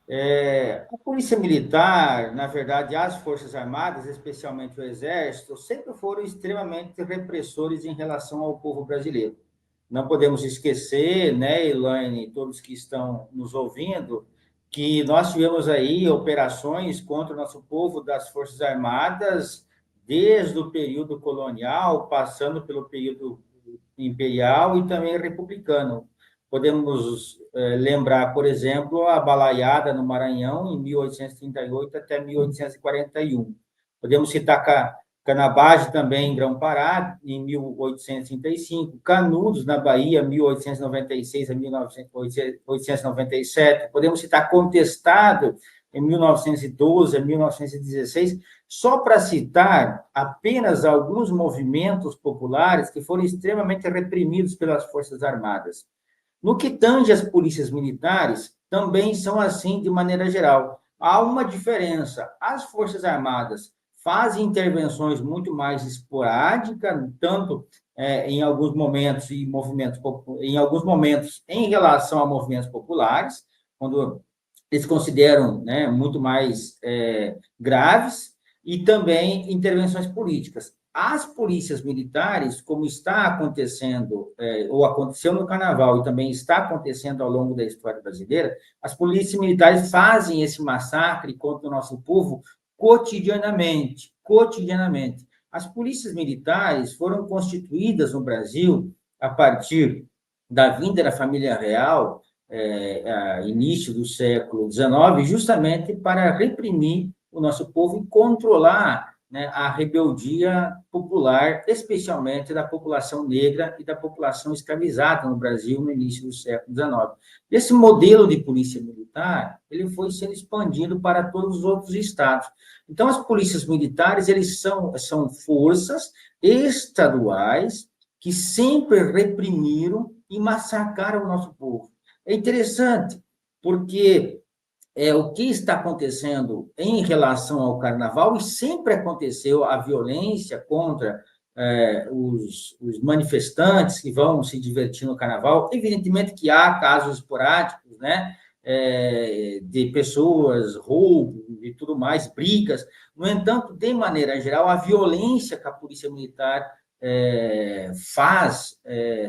A Polícia Militar, na verdade, as Forças Armadas, especialmente o Exército, sempre foram extremamente repressores em relação ao povo brasileiro. Não podemos esquecer, né, Elaine, todos que estão nos ouvindo, que nós tivemos aí operações contra o nosso povo das Forças Armadas desde o período colonial, passando pelo período imperial e também republicano. Podemos lembrar, por exemplo, a balaiada no Maranhão, em 1838 até 1841. Podemos citar Canabage também, em Grão-Pará, em 1835, Canudos, na Bahia, 1896 a 1897. Podemos citar Contestado, em 1912 a 1916, só para citar apenas alguns movimentos populares que foram extremamente reprimidos pelas Forças Armadas. No que tange às polícias militares, também são assim de maneira geral. Há uma diferença. As Forças Armadas fazem intervenções muito mais esporádicas, tanto em alguns momentos e movimentos, em alguns momentos em relação a movimentos populares, quando eles consideram, né, muito mais graves, e também intervenções políticas. As polícias militares, como está acontecendo, ou aconteceu no Carnaval e também está acontecendo ao longo da história brasileira, as polícias militares fazem esse massacre contra o nosso povo cotidianamente, cotidianamente. As polícias militares foram constituídas no Brasil a partir da vinda da família real, início do século XIX, justamente para reprimir o nosso povo e controlar, né, a rebeldia popular, especialmente da população negra e da população escravizada no Brasil no início do século XIX. Esse modelo de polícia militar, ele foi sendo expandido para todos os outros estados. Então, as polícias militares, eles são forças estaduais que sempre reprimiram e massacraram o nosso povo. É interessante, porque o que está acontecendo em relação ao carnaval, e sempre aconteceu a violência contra os manifestantes que vão se divertir no carnaval. Evidentemente que há casos esporádicos, né, de pessoas, roubo e tudo mais, brigas. No entanto, de maneira geral, a violência que a Polícia Militar faz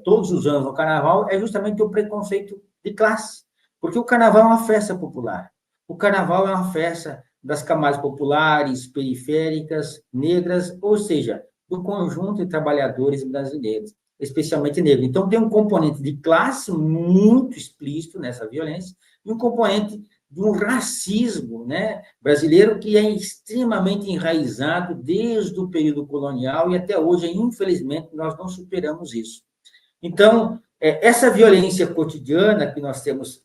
todos os anos no carnaval é justamente o preconceito de classe, porque o carnaval é uma festa popular. O carnaval é uma festa das camadas populares, periféricas, negras, ou seja, do conjunto de trabalhadores brasileiros, especialmente negros. Então, tem um componente de classe muito explícito nessa violência e um componente de um racismo, né, brasileiro que é extremamente enraizado desde o período colonial e até hoje, infelizmente, nós não superamos isso. Então, essa violência cotidiana que nós temos,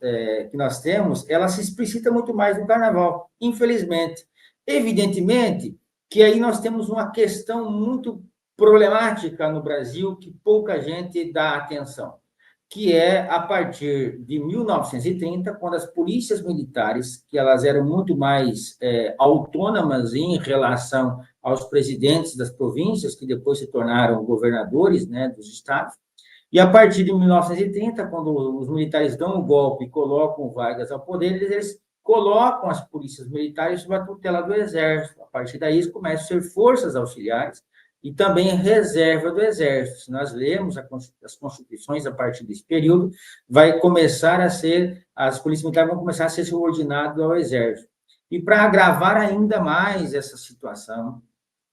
ela se explicita muito mais no carnaval, infelizmente. Evidentemente que aí nós temos uma questão muito problemática no Brasil que pouca gente dá atenção, que é a partir de 1930, quando as polícias militares, que elas eram muito mais autônomas em relação aos presidentes das províncias, que depois se tornaram governadores, né, dos estados. E a partir de 1930, quando os militares dão o golpe e colocam Vargas ao poder, eles colocam as polícias militares sob a tutela do Exército. A partir daí, começam a ser forças auxiliares e também reserva do Exército. Se nós lemos as constituições a partir desse período, as polícias militares vão começar a ser subordinadas ao Exército. E para agravar ainda mais essa situação,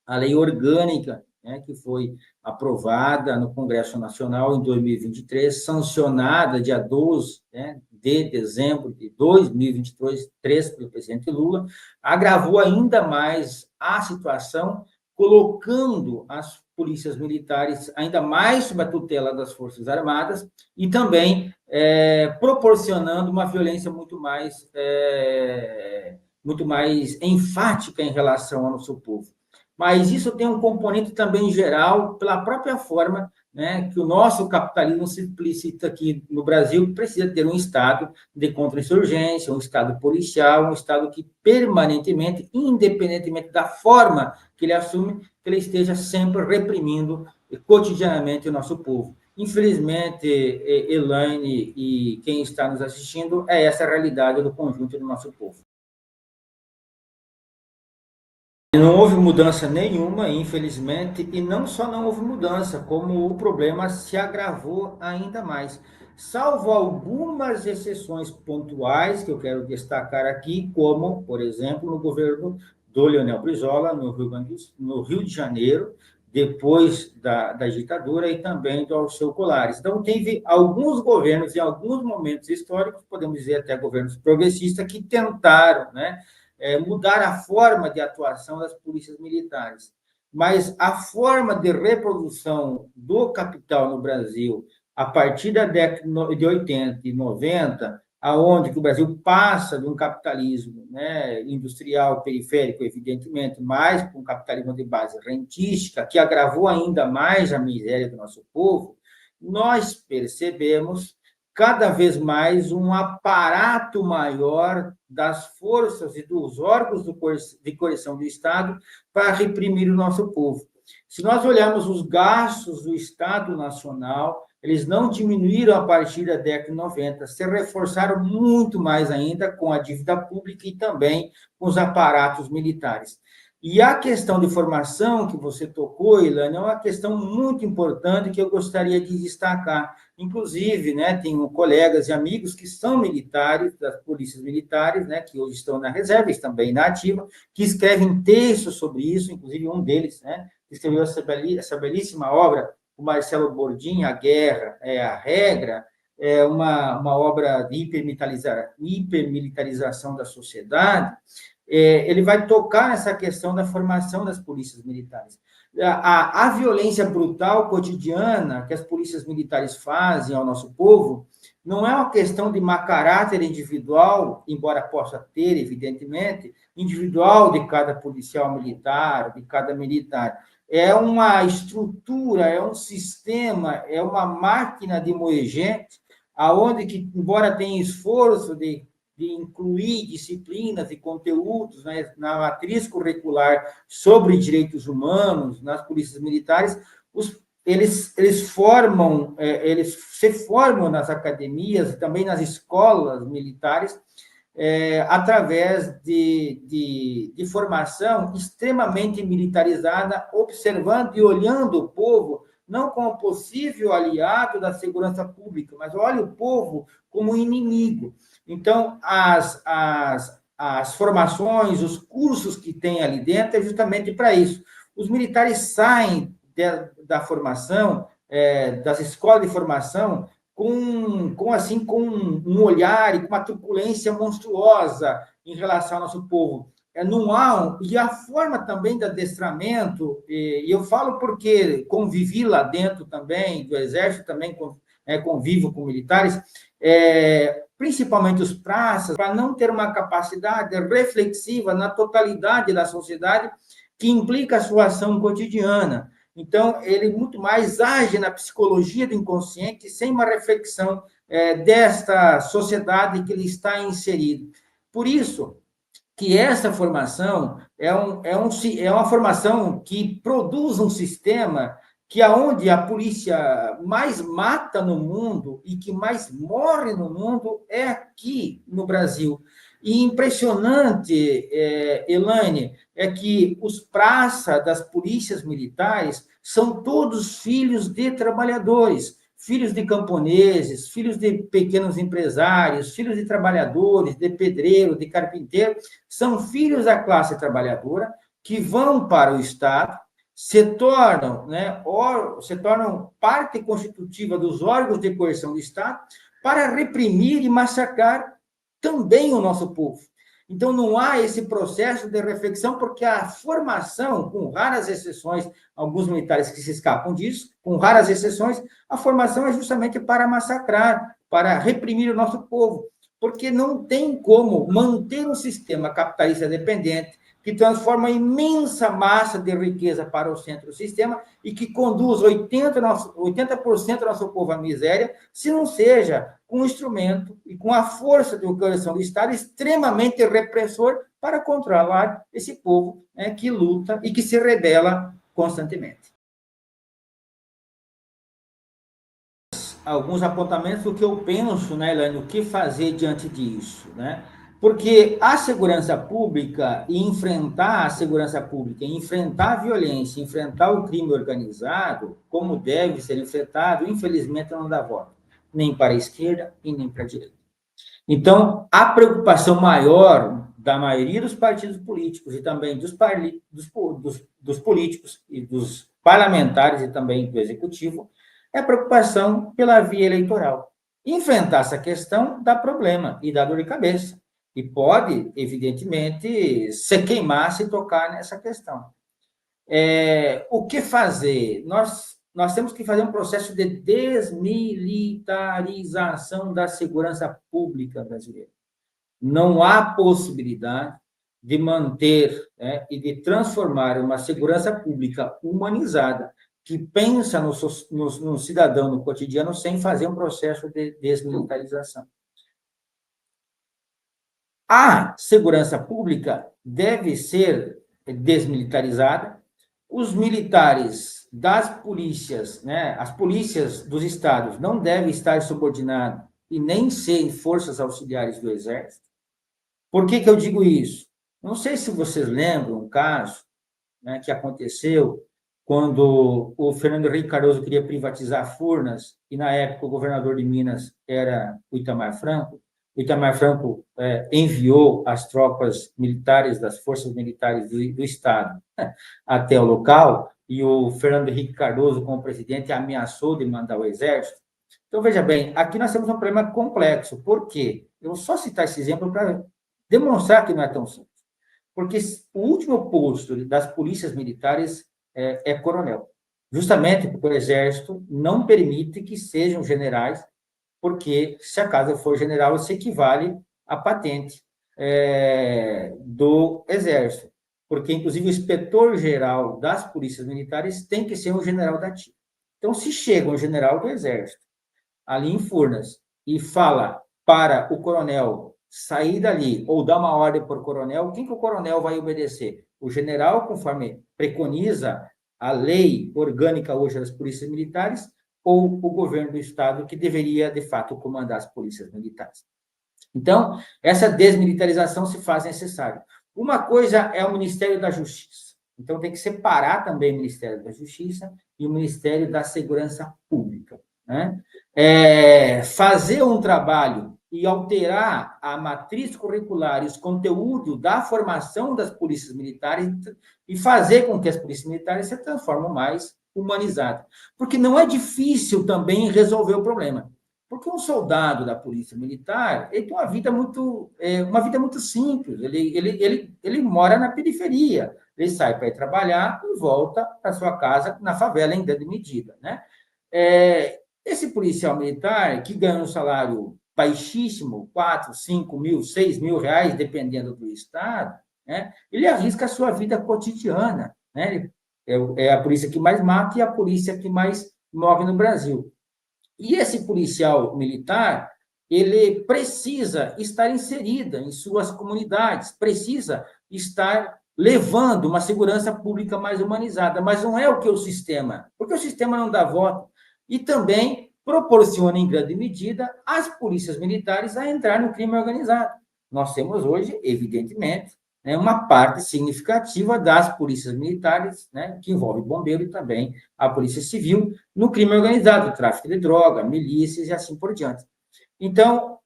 a lei orgânica, né, que foi aprovada no Congresso Nacional em 2023, sancionada dia 12, né, de dezembro de 2023 pelo presidente Lula, agravou ainda mais a situação, colocando as polícias militares ainda mais sob a tutela das Forças Armadas e também proporcionando uma violência muito mais enfática em relação ao nosso povo. Mas isso tem um componente também geral, pela própria forma, né, que o nosso capitalismo se explicita aqui no Brasil, que precisa ter um Estado de contra-insurgência, um Estado policial, um Estado que permanentemente, independentemente da forma que ele assume, que ele esteja sempre reprimindo cotidianamente o nosso povo. Infelizmente, Elaine e quem está nos assistindo, é essa a realidade do conjunto do nosso povo. Não houve mudança nenhuma, infelizmente, e não só não houve mudança, como o problema se agravou ainda mais. Salvo algumas exceções pontuais que eu quero destacar aqui, como, por exemplo, no governo do Leonel Brizola, no Rio de Janeiro, depois da ditadura, e também do Alceu Colares. Então, teve alguns governos, em alguns momentos históricos, podemos dizer até governos progressistas, que tentaram, né, mudar a forma de atuação das polícias militares. Mas a forma de reprodução do capital no Brasil, a partir da década de 80 e 90, aonde o Brasil passa de um capitalismo, né, industrial periférico, evidentemente, mais para um capitalismo de base rentística, que agravou ainda mais a miséria do nosso povo, nós percebemos cada vez mais um aparato maior das forças e dos órgãos de coerção do Estado para reprimir o nosso povo. Se nós olharmos os gastos do Estado Nacional, eles não diminuíram a partir da década de 90, se reforçaram muito mais ainda com a dívida pública e também com os aparatos militares. E a questão de formação que você tocou, Ilana, é uma questão muito importante que eu gostaria de destacar. Inclusive, né, tenho colegas e amigos que são militares, das polícias militares, né, que hoje estão na reserva e também na ativa, que escrevem textos sobre isso, inclusive um deles, né, escreveu essa belíssima obra, o Marcelo Bordim, A Guerra é a Regra, é uma obra de hipermilitarização da sociedade. Ele vai tocar nessa questão da formação das polícias militares. A violência brutal cotidiana que as polícias militares fazem ao nosso povo não é uma questão de má caráter individual, embora possa ter, evidentemente, individual de cada policial militar, de cada militar. É uma estrutura, é um sistema, é uma máquina de moer gente, aonde que, embora tenha esforço de incluir disciplinas e conteúdos, né, na matriz curricular sobre direitos humanos nas polícias militares, eles formam, eles se formam nas academias e também nas escolas militares, através de formação extremamente militarizada, observando e olhando o povo não como possível aliado da segurança pública, mas olha o povo como inimigo. Então, as formações, os cursos que tem ali dentro é justamente para isso. Os militares saem da formação, das escolas de formação, com um olhar e com uma truculência monstruosa em relação ao nosso povo. Não há, e a forma também de adestramento, e eu falo porque convivi lá dentro também, do Exército, também convivo com militares, principalmente os praças, para não ter uma capacidade reflexiva na totalidade da sociedade, que implica a sua ação cotidiana. Então, ele muito mais age na psicologia do inconsciente, sem uma reflexão desta sociedade que ele está inserido. Por isso, que essa formação é uma formação que produz um sistema que aonde a polícia mais mata no mundo e que mais morre no mundo é aqui no Brasil. E impressionante, Elaine, é que os praças das polícias militares são todos filhos de trabalhadores, filhos de camponeses, filhos de pequenos empresários, filhos de trabalhadores, de pedreiro, de carpinteiro, são filhos da classe trabalhadora que vão para o Estado, se tornam parte constitutiva dos órgãos de coerção do Estado para reprimir e massacrar também o nosso povo. Então, não há esse processo de reflexão, porque a formação, com raras exceções, alguns militares que se escapam disso, com raras exceções, a formação é justamente para massacrar, para reprimir o nosso povo, porque não tem como manter um sistema capitalista dependente que transforma a imensa massa de riqueza para o centro do sistema e que conduz 80% do nosso povo à miséria, se não seja com um instrumento e com a força de coerção do Estado extremamente repressor para controlar esse povo, né, que luta e que se rebela constantemente. alguns apontamentos do que eu penso, né, Elaine, o que fazer diante disso, né? Porque a segurança pública e enfrentar a segurança pública, enfrentar a violência, enfrentar o crime organizado, como deve ser enfrentado, infelizmente não dá voto, nem para a esquerda e nem para a direita. Então, a preocupação maior da maioria dos partidos políticos e também dos políticos e dos parlamentares e também do executivo é a preocupação pela via eleitoral. Enfrentar essa questão dá problema e dá dor de cabeça. E pode, evidentemente, se queimar se tocar nessa questão. O que fazer? Nós temos que fazer um processo de desmilitarização da segurança pública brasileira. Não há possibilidade de manter, né, e de transformar uma segurança pública humanizada, que pensa no cidadão, no cotidiano, sem fazer um processo de desmilitarização. A segurança pública deve ser desmilitarizada. Os militares das polícias, né, as polícias dos estados não devem estar subordinados e nem ser forças auxiliares do Exército. Por que eu digo isso? Não sei se vocês lembram um caso, né, que aconteceu quando o Fernando Henrique Cardoso queria privatizar Furnas, e na época o governador de Minas era o Itamar Franco. O Itamar Franco enviou as tropas militares das forças militares do Estado, né, até o local, e o Fernando Henrique Cardoso, como presidente, ameaçou de mandar o exército. Então, veja bem, aqui nós temos um problema complexo. Por quê? Eu vou só citar esse exemplo para demonstrar que não é tão simples. Porque o último posto das polícias militares é coronel. Justamente porque o Exército não permite que sejam generais, porque se a casa for general, isso equivale à patente do Exército. Porque, inclusive, o inspetor-geral das polícias militares tem que ser um general da ativa. Então, se chega um general do Exército ali em Furnas e fala para o coronel sair dali ou dar uma ordem para o coronel, quem que o coronel vai obedecer? O general, conforme preconiza a lei orgânica hoje das polícias militares, ou o governo do estado, que deveria, de fato, comandar as polícias militares. Então, essa desmilitarização se faz necessária. Uma coisa é o Ministério da Justiça. Então, tem que separar também o Ministério da Justiça e o Ministério da Segurança Pública, né? Fazer um trabalho e alterar a matriz curricular e os conteúdos da formação das polícias militares e fazer com que as polícias militares se transformem mais humanizadas. Porque não é difícil também resolver o problema. Porque um soldado da polícia militar, ele tem uma vida muito simples. Ele mora na periferia. Ele sai para ir trabalhar e volta para sua casa na favela em grande medida, né? Esse policial militar que ganha um salário baixíssimo, 4, 5 mil, 6 mil reais, dependendo do estado, né? Ele arrisca a sua vida cotidiana, né? É a polícia que mais mata e a polícia que mais morre no Brasil. E esse policial militar, ele precisa estar inserida em suas comunidades, precisa estar levando uma segurança pública mais humanizada, mas não é o que o sistema, porque o sistema não dá voto, e também proporciona, em grande medida, as polícias militares a entrar no crime organizado. Nós temos hoje, evidentemente, né, uma parte significativa das polícias militares, né, que envolve bombeiro e também a polícia civil, no crime organizado, tráfico de droga, milícias e assim por diante. Então,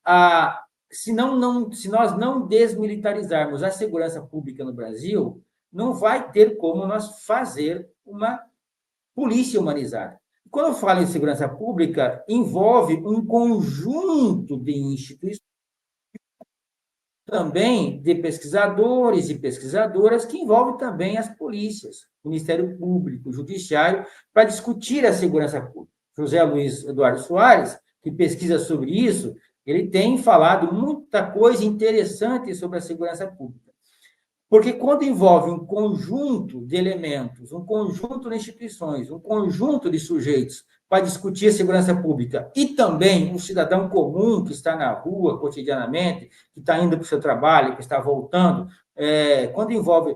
se nós não desmilitarizarmos a segurança pública no Brasil, não vai ter como nós fazer uma polícia humanizada. Quando eu falo em segurança pública, envolve um conjunto de instituições, também de pesquisadores e pesquisadoras, que envolve também as polícias, o Ministério Público, o Judiciário, para discutir a segurança pública. José Luiz Eduardo Soares, que pesquisa sobre isso, ele tem falado muita coisa interessante sobre a segurança pública. Porque quando envolve um conjunto de elementos, um conjunto de instituições, um conjunto de sujeitos para discutir a segurança pública e também um cidadão comum que está na rua cotidianamente, que está indo para o seu trabalho, que está voltando, quando envolve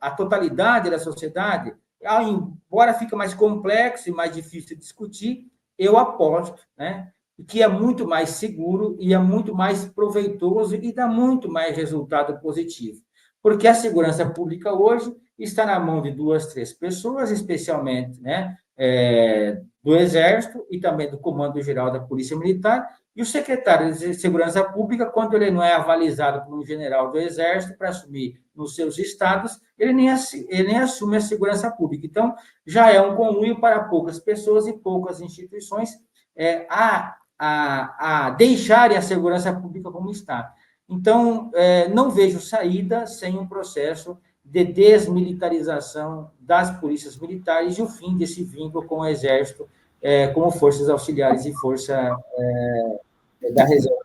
a totalidade da sociedade, embora fique mais complexo e mais difícil de discutir, eu aposto, né, que é muito mais seguro e é muito mais proveitoso e dá muito mais resultado positivo. Porque a segurança pública hoje está na mão de 2, 3 pessoas, especialmente, né, do Exército e também do Comando Geral da Polícia Militar, e o secretário de Segurança Pública, quando ele não é avalizado por um general do Exército para assumir nos seus estados, ele nem assume a segurança pública. Então, já é um conluio para poucas pessoas e poucas instituições a deixarem a segurança pública como está. Então, não vejo saída sem um processo de desmilitarização das polícias militares e o fim desse vínculo com o Exército, como forças auxiliares e força da reserva.